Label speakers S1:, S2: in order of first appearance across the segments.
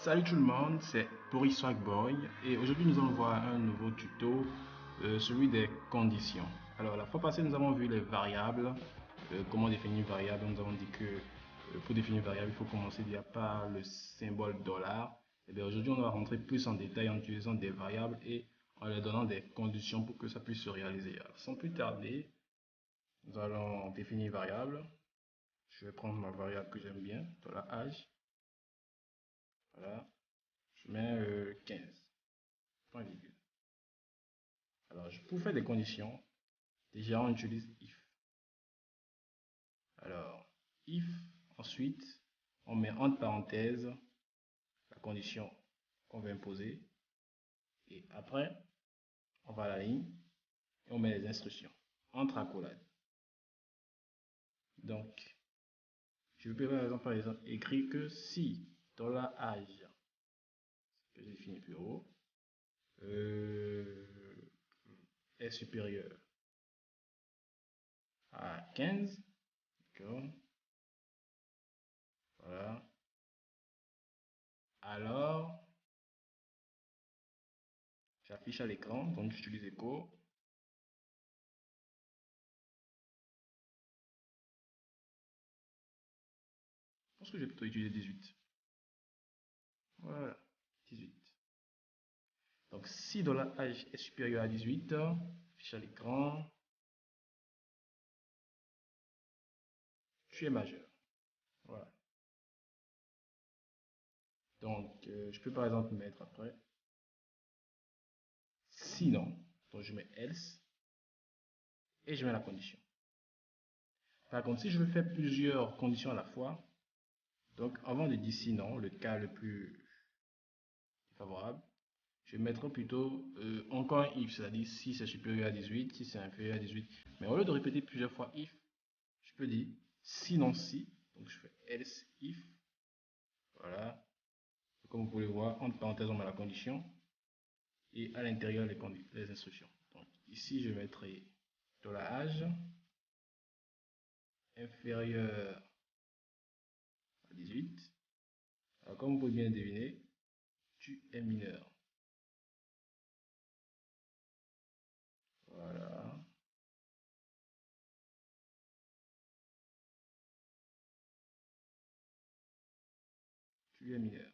S1: Salut tout le monde, c'est Boris Swagboy et aujourd'hui nous allons voir un nouveau tuto, celui des conditions. Alors la fois passée nous avons vu les variables, comment définir une variable. Nous avons dit que pour définir une variable il faut commencer déjà par le symbole dollar. Et bien aujourd'hui on va rentrer plus en détail en utilisant des variables et en leur donnant des conditions pour que ça puisse se réaliser. Alors, sans plus tarder, nous allons définir une variable. Je vais prendre ma variable que j'aime bien, $age. Voilà. Je mets 15, point virgule. Alors, pour faire des conditions, déjà on utilise if. Alors, if, ensuite, on met entre parenthèses la condition qu'on veut imposer. Et après, on va à la ligne et on met les instructions entre accolades. Donc, je peux par exemple écrire que si $age, que j'ai défini plus haut, est supérieur à 15, d'accord, voilà, alors j'affiche à l'écran, donc j'utilise écho. Je pense que j'ai plutôt utilisé 18. Voilà, 18. Donc si $age est supérieur à 18, affiche à l'écran, tu es majeur. Voilà. Donc je peux par exemple mettre après sinon. Donc je mets else et je mets la condition. Par contre, si je veux faire plusieurs conditions à la fois, donc avant de dire sinon, le cas le plus favorable, je mettrai plutôt encore un if, c'est-à-dire si c'est supérieur à 18, si c'est inférieur à 18. Mais au lieu de répéter plusieurs fois if, je peux dire sinon si, donc je fais else if, voilà. Comme vous pouvez voir, entre parenthèses, on met la condition et à l'intérieur les instructions. Donc ici, je mettrai $age inférieur à 18. Alors, comme vous pouvez bien deviner, tu es mineur. Voilà. Tu es mineur.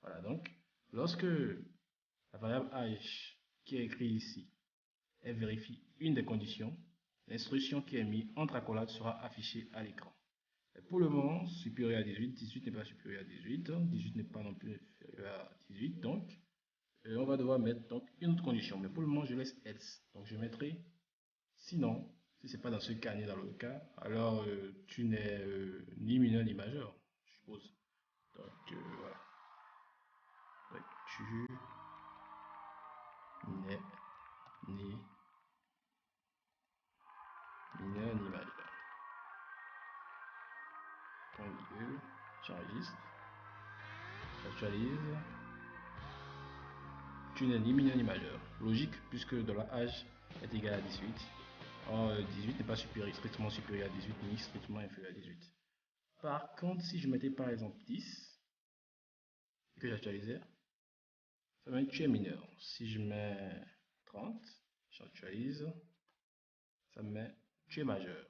S1: Voilà, donc, lorsque la variable age qui est écrite ici, elle vérifie une des conditions, l'instruction qui est mise entre accolades sera affichée à l'écran. Pour le moment, supérieur à 18, 18 n'est pas supérieur à 18, 18 n'est pas non plus inférieur à 18, donc on va devoir mettre donc une autre condition. Mais pour le moment, je laisse else. Donc je mettrai sinon, si c'est pas dans ce cas ni dans l'autre cas, alors tu n'es ni mineur ni majeur, je suppose. Donc voilà. Donc, tu n'es ni mineur ni majeur. Point virgule, j'enregistre, j'actualise. Tu n'es ni mineur ni majeur. Logique, puisque dans la âge est égal à 18. Or, 18 n'est pas supérieur, strictement supérieur à 18, ni strictement inférieur à 18. Par contre, si je mettais par exemple 10, et que j'actualisais, ça va être tu es mineur. Si je mets 30, j'actualise, ça me met tu es majeur.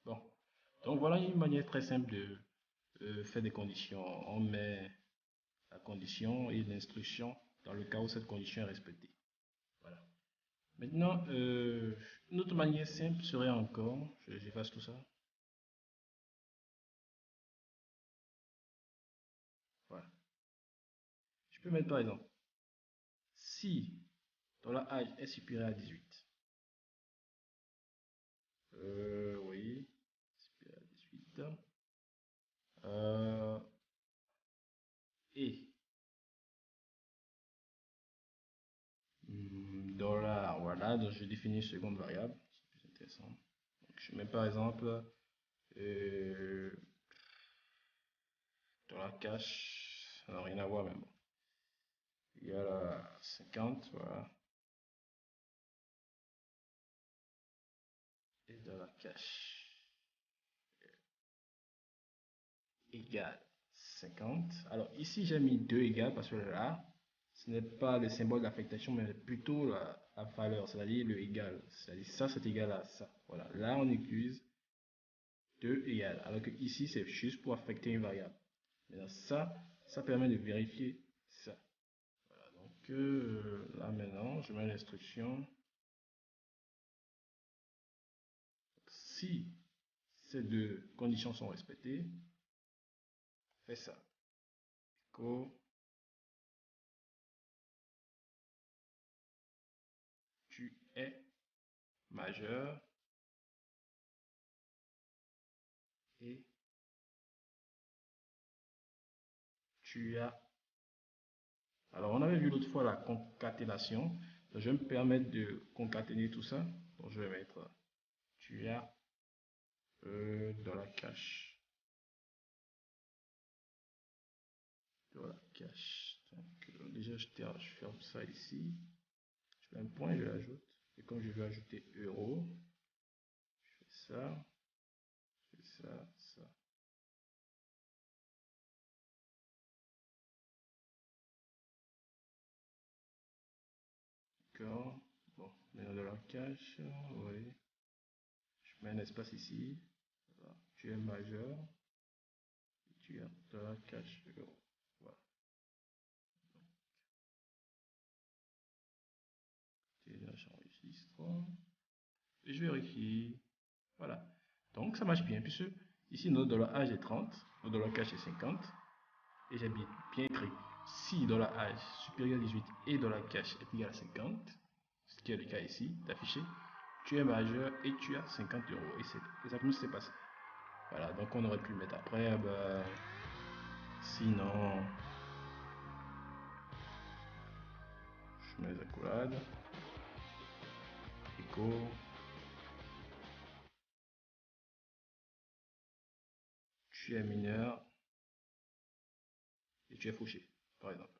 S1: Bon, donc voilà une manière très simple de faire des conditions. On met la condition et l'instruction dans le cas où cette condition est respectée. Voilà. Maintenant, une autre manière simple serait encore, j'efface tout ça. Voilà. Je peux mettre par exemple, si $age est supérieur à 18, oui, supérieur à 18, euh, et dollar, voilà, donc je définis une seconde variable, c'est plus intéressant. Donc je mets par exemple euh, $cash, ça n'a rien à voir, mais bon, égal à 50, voilà, et $cash égale 50. Alors ici, j'ai mis 2 égales parce que là, ce n'est pas le symbole d'affectation, mais plutôt la valeur, c'est-à-dire le égal. C'est-à-dire ça, c'est égal à ça. Voilà, là, on utilise 2 égales. Alors que ici, c'est juste pour affecter une variable. Maintenant, ça permet de vérifier ça. Voilà, donc là maintenant, je mets l'instruction. Si ces deux conditions sont respectées, fais ça. Echo, tu es majeur et tu as. Alors, on avait vu l'autre fois la concaténation. Donc, je vais me permettre de concaténer tout ça. Donc, je vais mettre tu as dans la cache. Dans la cache. Donc, déjà, je ferme ça ici. Je mets un point, je l'ajoute. Et comme je veux ajouter euro, je fais ça, je fais ça, ça. D'accord. Bon, maintenant dans la cache, oui. Je mets un espace ici. Voilà. Tu es majeur. Et tu as dans la cache euro. Voilà. Déjà, j'enregistre. Et je vérifie. Voilà. Donc, ça marche bien, puisque ici, notre dollar âge est 30, notre dollar cash est 50. Et j'ai bien écrit si dollar âge supérieur à 18 et dollar cash est égal à 50, ce qui est le cas ici, d'afficher, tu es majeur et tu as 50 euros. Et c'est exactement ce qui s'est passé. Voilà, donc on aurait pu le mettre après. Sinon, je mets les accolades. Écho. Tu es mineur et tu es fauché, par exemple.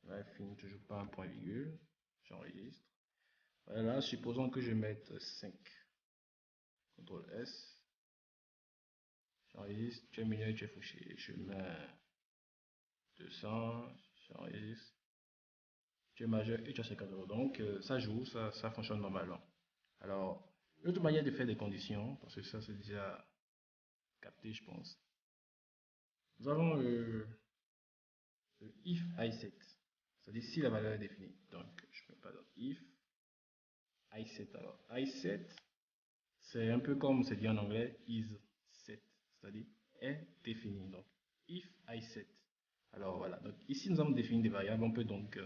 S1: Là, il finit toujours pas un point virgule. J'enregistre. Voilà, supposons que je mette 5. CTRL S. J'enregistre. Tu es mineur et tu es fauché. Je mets 200. J'enregistre. Tu es majeur et tu as 50 euros. Donc, ça joue, ça fonctionne normalement. Alors, une autre manière de faire des conditions, parce que ça c'est déjà capté, je pense. Nous avons if i7, c'est-à-dire si la valeur est définie. Donc, je ne mets pas dans if i7. Alors, i7, c'est un peu comme c'est dit en anglais is set, c'est-à-dire est défini. Donc, if i7. Alors voilà, donc ici nous avons défini des variables. On peut donc,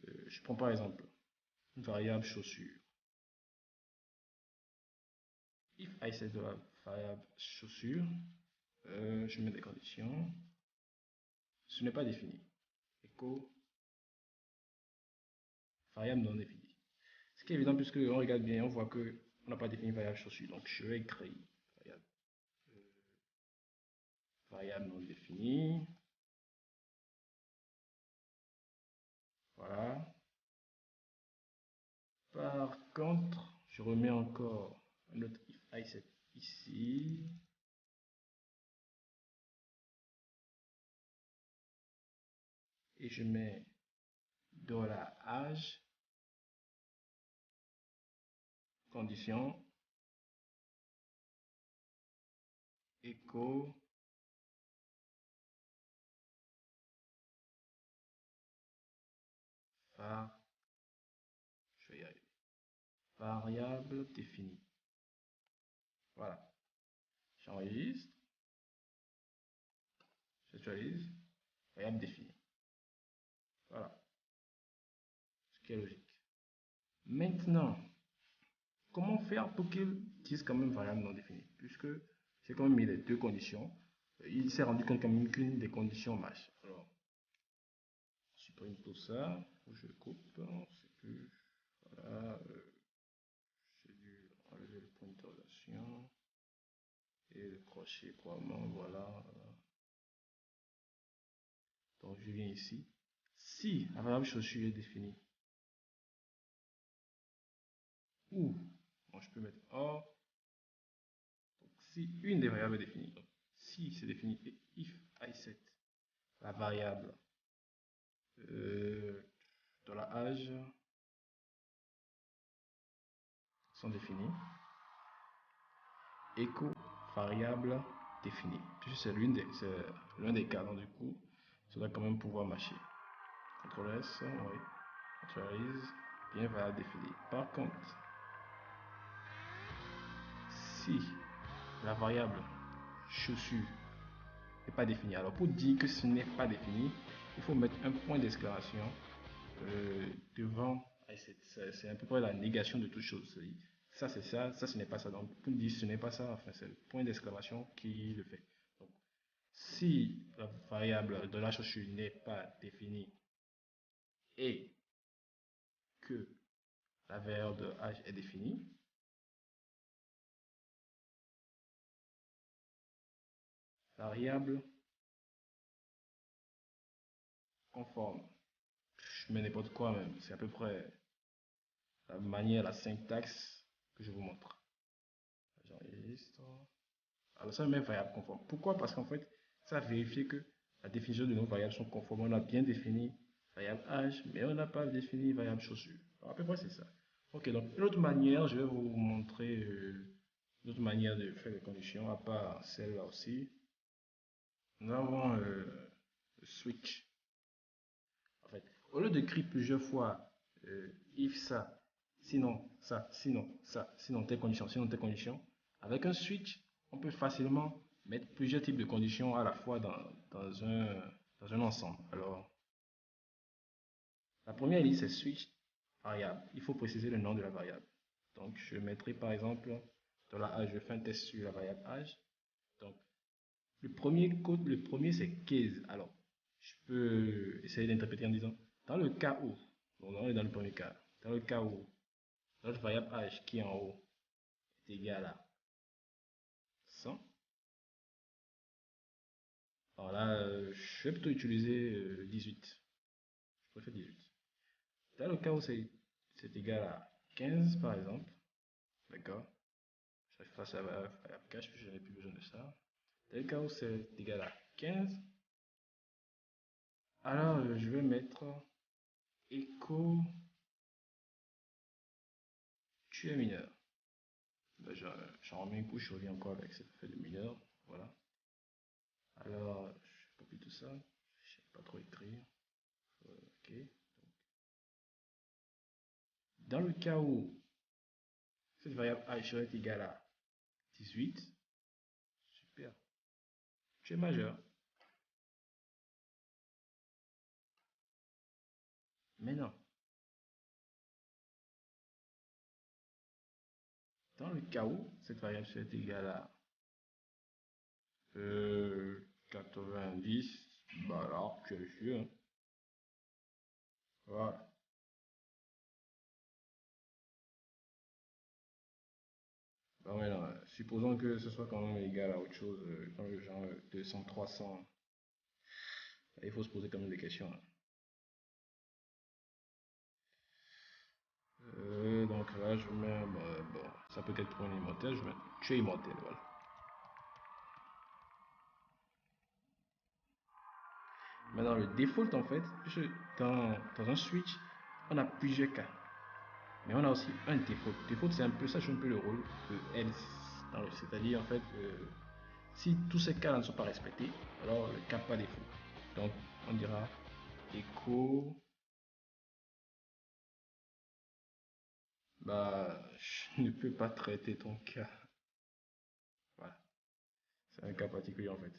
S1: je prends par exemple une variable chaussure. If i7 de la variable chaussure, je mets des conditions. Ce n'est pas défini. Echo variable non définie. Ce qui est évident puisque on regarde bien, on voit que on n'a pas défini variable chaussure. Donc je vais créer variable non définie. Voilà. Par contre, je remets encore un autre if i7 ici. Et je mets $âge condition echo var, je vais y arriver, variable définie. Voilà. J'enregistre, j'actualise, variable définie. Voilà. Ce qui est logique. Maintenant, comment faire pour qu'il dise quand même variable non définie? Puisque j'ai quand même mis les deux conditions. Il s'est rendu compte quand même qu'une des conditions marche. Alors, je supprime tout ça. Je coupe. C'est plus. Voilà. J'ai dû enlever le point d'interrogation. Et le crochet probablement. Voilà. Donc je viens ici. Si la variable chaussure est définie. Ou, bon, je peux mettre or. Donc, si une des variables est définie, donc si c'est défini et if i7, la variable de la âge sont définies, écho variable définie. C'est l'un des cas, donc du coup, ça doit quand même pouvoir marcher. CTRL S, oui, actualise, bien variable définie. Par contre, si la variable chaussure n'est pas définie, alors pour dire que ce n'est pas défini, il faut mettre un point d'exclamation devant. C'est à peu près la négation de toute chose. Ça c'est ça, ça ce n'est pas ça. Donc pour dire ce n'est pas ça, enfin c'est le point d'exclamation qui le fait. Donc si la variable de la chaussure n'est pas définie et que la valeur de âge est définie, variable conforme. Je mets n'importe quoi même, c'est à peu près la manière, la syntaxe que je vous montre. J'enregistre. Alors ça met variable conforme. Pourquoi? Parce qu'en fait, ça vérifie que la définition de nos variables sont conformes. On a bien défini variable âge, mais on n'a pas défini variable chaussure. Alors, à peu près c'est ça. Ok, donc une autre manière, je vais vous montrer une autre manière de faire les conditions, à part celle-là aussi. Nous avons switch. En fait, au lieu d'écrire plusieurs fois if ça, sinon ça, sinon ça, sinon telle condition, sinon telle condition, avec un switch, on peut facilement mettre plusieurs types de conditions à la fois dans un ensemble. Alors, la première liste, c'est switch variable. Il faut préciser le nom de la variable. Donc, je mettrai par exemple, dans la âge, je fais un test sur la variable âge. Donc, le premier code, le premier c'est case. Alors, je peux essayer d'interpréter en disant, dans le cas où, donc on est dans le premier cas, dans le cas où notre variable âge qui est en haut est égal à 100, alors là, je vais plutôt utiliser 18. Je préfère 18. Dans le cas où c'est égal à 15 par exemple, d'accord, je vais faire à la variable cache, je n'ai plus besoin de ça. Dans le cas où c'est égal à 15, alors je vais mettre echo tu es mineur. Ben, j'en remets une couche, je reviens encore avec cette feuille de mineur. Voilà. Alors, je copie tout ça. Je sais pas trop écrire. Ok. Dans le cas où cette variable h est égale à 18, super. Tu es majeur. Maintenant, dans le cas où cette variable est égale à 90, bah alors tu es vieux. Hein. Voilà. Bah ouais, non, supposons que ce soit quand même égal à autre chose, dans le genre 200, 300. Il faut se poser quand même des questions. Hein. Donc là, je mets, bon, ça peut être pour un immortel, je mets tu es immortel, voilà. Maintenant, le default, en fait, dans un switch, on a plusieurs cas. Mais on a aussi un default. Default, c'est un peu, ça joue un peu le rôle de else. C'est-à-dire, en fait, si tous ces cas ne sont pas respectés, alors le cas pas défaut. Donc, on dira echo, bah, je ne peux pas traiter ton cas. Voilà. C'est un cas particulier, en fait.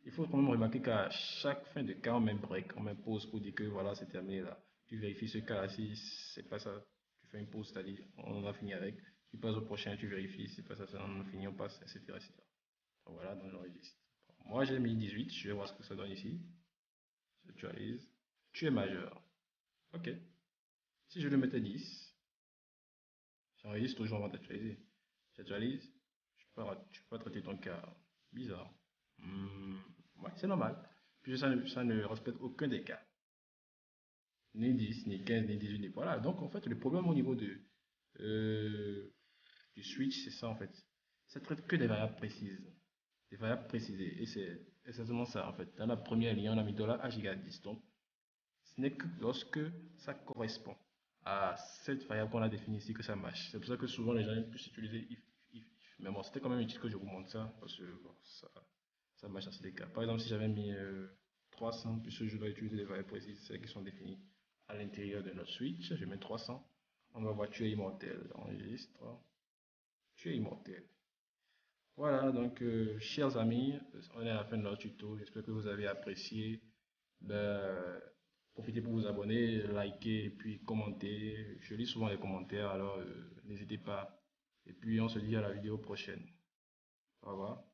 S1: Il faut quand même remarquer qu'à chaque fin de cas, on met break, on met pause pour dire que voilà, c'est terminé là. Tu vérifies ce cas-là, si c'est pas ça, tu fais une pause, c'est-à-dire on a fini avec. Tu passes au prochain, tu vérifies, si c'est pas ça, on a fini, on passe, etc. etc. Donc voilà, dans l'enregistre. Moi j'ai mis 18, je vais voir ce que ça donne ici. J'actualise. Tu es majeur. Ok. Si je le mettais 10, j'enregistre toujours avant d'actualiser. J'actualise, je peux pas traiter ton cas. Bizarre. Ouais, c'est normal. Puis ça ne respecte aucun des cas. Ni 10, ni 15, ni 18, ni voilà. Donc en fait, le problème au niveau du switch, c'est ça en fait. ça traite que des variables précises. Des variables précisées. Et c'est exactement ça en fait. Dans la première ligne, on a mis $h égale 10. Donc, ce n'est que lorsque ça correspond à cette variable qu'on a définie ici que ça marche. C'est pour ça que souvent les gens aiment plus utiliser if. Mais bon, c'était quand même utile que je vous montre ça parce que bon, ça marche dans ces cas. Par exemple, si j'avais mis 300, puisque je dois utiliser des variables précises, celles qui sont définies à l'intérieur de notre switch, je mets 300. On va voir tu es immortel. Enregistre. Tu es immortel. Voilà, donc chers amis, on est à la fin de notre tuto. J'espère que vous avez apprécié. Ben, profitez pour vous abonner, liker et puis commenter. Je lis souvent les commentaires, alors n'hésitez pas. Et puis on se dit à la vidéo prochaine. Au revoir.